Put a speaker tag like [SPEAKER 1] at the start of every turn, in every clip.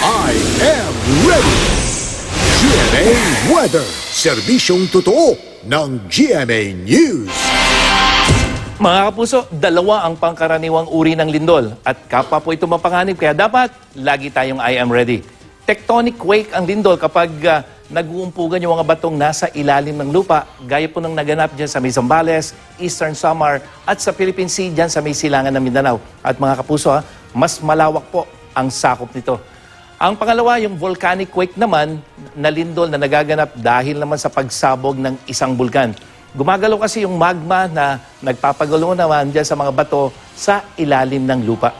[SPEAKER 1] I am ready! GMA Weather, serbisyong totoo ng GMA News.
[SPEAKER 2] Mga kapuso, dalawa ang pangkaraniwang uri ng lindol at kapwa po ito mapanganib kaya dapat lagi tayong I am ready. Tectonic quake ang lindol kapag nag-uumpugan yung mga batong nasa ilalim ng lupa, gaya po ng naganap dyan sa may Zambales, Eastern Samar at sa Philippine Sea dyan sa may silangan ng Mindanao. At mga kapuso, mas malawak po ang sakop nito. Ang pangalawa, yung volcanic quake naman na lindol na nagaganap dahil naman sa pagsabog ng isang bulkan. Gumagalaw kasi yung magma na nagpapagulo naman dyan sa mga bato sa ilalim ng lupa.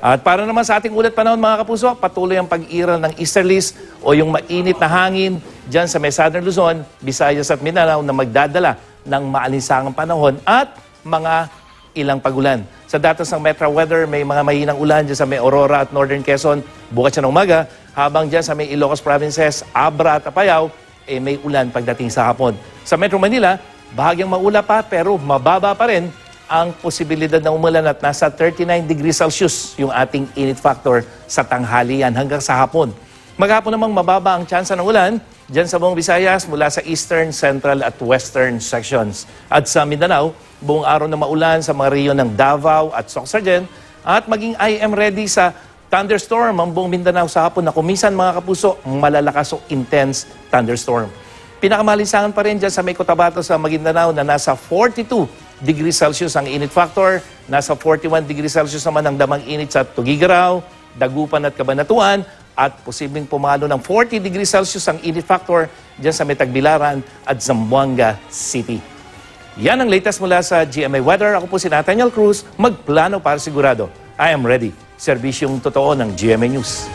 [SPEAKER 2] At para naman sa ating ulat panahon mga kapuso, patuloy ang pag-iral ng easterlies o yung mainit na hangin dyan sa may Southern Luzon, Visayas at Mindanao na magdadala ng maalinsangang panahon at mga ilang pagulan. Sa datos ng Metro Weather, may mga mahinang ulan dyan sa may Aurora at Northern Quezon bukas siya ng umaga, habang dyan sa may Ilocos Provinces, Abra at Apayao, may ulan pagdating sa hapon. Sa Metro Manila, bahagyang maula pa pero mababa pa rin ang posibilidad na umulan at nasa 39 degrees Celsius yung ating init factor sa tanghalian hanggang sa hapon. Maghapon namang mababa ang tsansa ng ulan dyan sa buong Visayas mula sa Eastern, Central at Western sections. At sa Mindanao, buong araw na maulan sa mga rehiyon ng Davao at Sorsogon at maging I am ready sa thunderstorm ang buong Mindanao sa hapon na kumisan mga kapuso malalakas o intense thunderstorm. Pinakamalisangan pa rin dyan sa may Cotabato sa Maguindanao na nasa 42 degrees Celsius ang init factor, nasa 41 degrees Celsius naman ang damang init sa Tuguegarao, Dagupan at Cabanatuan, at posibleng pumalo ng 40 degrees Celsius ang init factor dyan sa may Tagbilaran at Zamboanga City. Yan ang latest mula sa GMA Weather. Ako po si Nathaniel Cruz, magplano para sigurado. I am ready. Serbisyong totoo ng GMA News.